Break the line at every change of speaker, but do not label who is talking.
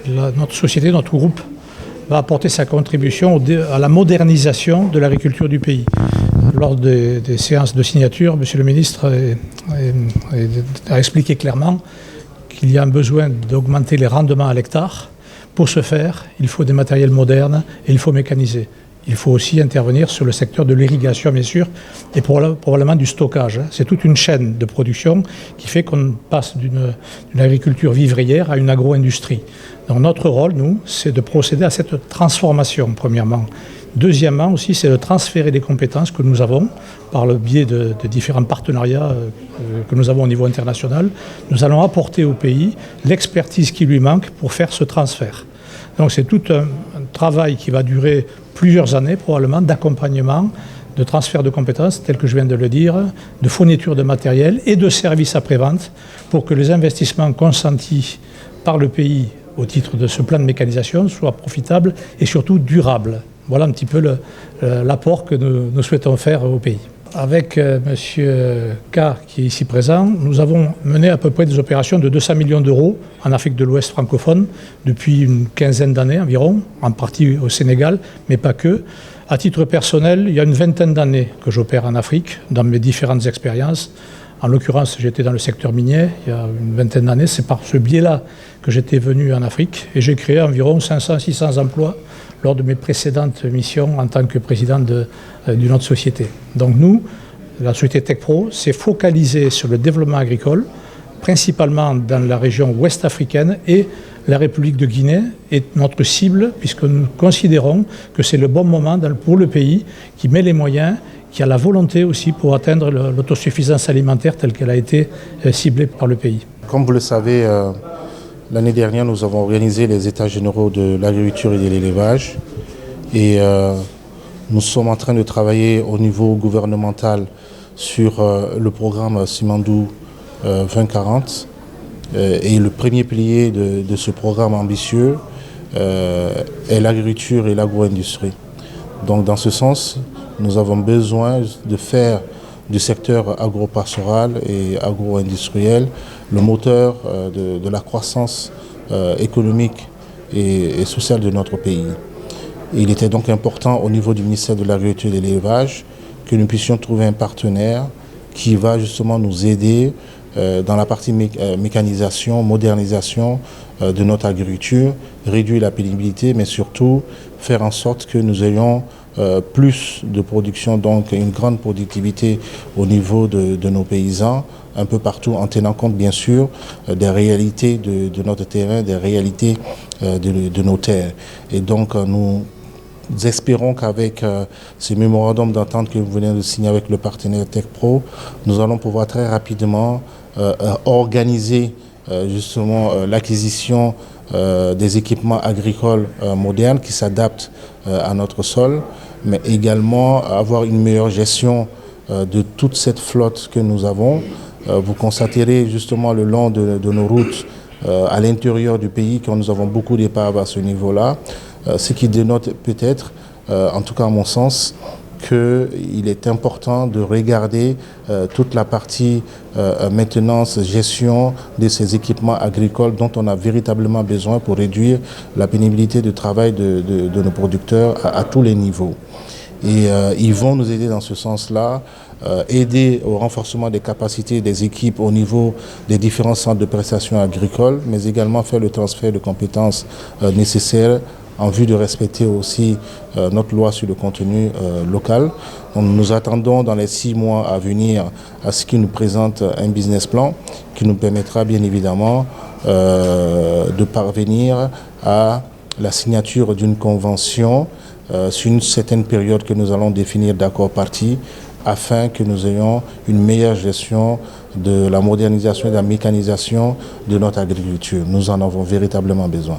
Notre société, notre groupe, va apporter sa contribution à la modernisation de l'agriculture du pays. Lors des séances de signature, Monsieur le ministre a expliqué clairement qu'il y a un besoin d'augmenter les rendements à l'hectare. Pour ce faire, il faut des matériels modernes et il faut mécaniser. Il faut aussi intervenir sur le secteur de l'irrigation, bien sûr, et probablement du stockage. C'est toute une chaîne de production qui fait qu'on passe d'une agriculture vivrière à une agro-industrie. Donc notre rôle, nous, c'est de procéder à cette transformation, premièrement. Deuxièmement aussi, c'est de transférer des compétences que nous avons par le biais de différents partenariats que nous avons au niveau international. Nous allons apporter au pays l'expertise qui lui manque pour faire ce transfert. Donc c'est tout un travail qui va durer plusieurs années probablement d'accompagnement, de transfert de compétences, tel que je viens de le dire, de fourniture de matériel et de services après-vente pour que les investissements consentis par le pays au titre de ce plan de mécanisation soient profitables et surtout durables. Voilà un petit peu l'apport que nous souhaitons faire au pays. Avec M. K, qui est ici présent, nous avons mené à peu près des opérations de 200 millions d'euros en Afrique de l'Ouest francophone depuis une quinzaine d'années environ, en partie au Sénégal, mais pas que. À titre personnel, il y a une vingtaine d'années que j'opère en Afrique, dans mes différentes expériences. En l'occurrence, j'étais dans le secteur minier il y a une vingtaine d'années. C'est par ce biais-là que j'étais venu en Afrique et j'ai créé environ 500-600 emplois lors de mes précédentes missions en tant que président d'une autre société. Donc nous, la société TechPro, s'est focalisée sur le développement agricole, principalement dans la région ouest africaine, et la République de Guinée est notre cible puisque nous considérons que c'est le bon moment pour le pays qui met les moyens, qui a la volonté aussi pour atteindre l'autosuffisance alimentaire telle qu'elle a été ciblée par le pays.
Comme vous le savez, l'année dernière, nous avons organisé les États généraux de l'agriculture et de l'élevage. Et nous sommes en train de travailler au niveau gouvernemental sur le programme Simandou 2040. Et le premier pilier de ce programme ambitieux est l'agriculture et l'agro-industrie. Donc dans ce sens, nous avons besoin de faire du secteur agro-pastoral et agro-industriel le moteur de la croissance économique et sociale de notre pays. Il était donc important au niveau du ministère de l'Agriculture et de l'Élevage que nous puissions trouver un partenaire qui va justement nous aider dans la partie mécanisation, modernisation de notre agriculture, réduire la pénibilité, mais surtout faire en sorte que nous ayons plus de production, donc une grande productivité au niveau de nos paysans, un peu partout, en tenant compte bien sûr des réalités de notre terrain, des réalités de nos terres. Et donc nous espérons qu'avec ce mémorandum d'entente que vous venez de signer avec le partenaire TechPro, nous allons pouvoir très rapidement organiser justement l'acquisition des équipements agricoles modernes qui s'adaptent à notre sol, mais également avoir une meilleure gestion de toute cette flotte que nous avons. Vous constaterez justement le long de nos routes à l'intérieur du pays que nous avons beaucoup d'épaves à ce niveau-là, ce qui dénote peut-être, en tout cas à mon sens, qu'il est important de regarder toute la partie maintenance, gestion de ces équipements agricoles dont on a véritablement besoin pour réduire la pénibilité de travail de nos producteurs à tous les niveaux. Et ils vont nous aider dans ce sens-là, aider au renforcement des capacités des équipes au niveau des différents centres de prestations agricoles, mais également faire le transfert de compétences nécessaires en vue de respecter aussi notre loi sur le contenu local. Donc, nous attendons dans les 6 mois à venir à ce qu'ils nous présentent un business plan qui nous permettra bien évidemment de parvenir à la signature d'une convention sur une certaine période que nous allons définir d'accord parties afin que nous ayons une meilleure gestion de la modernisation et de la mécanisation de notre agriculture. Nous en avons véritablement besoin.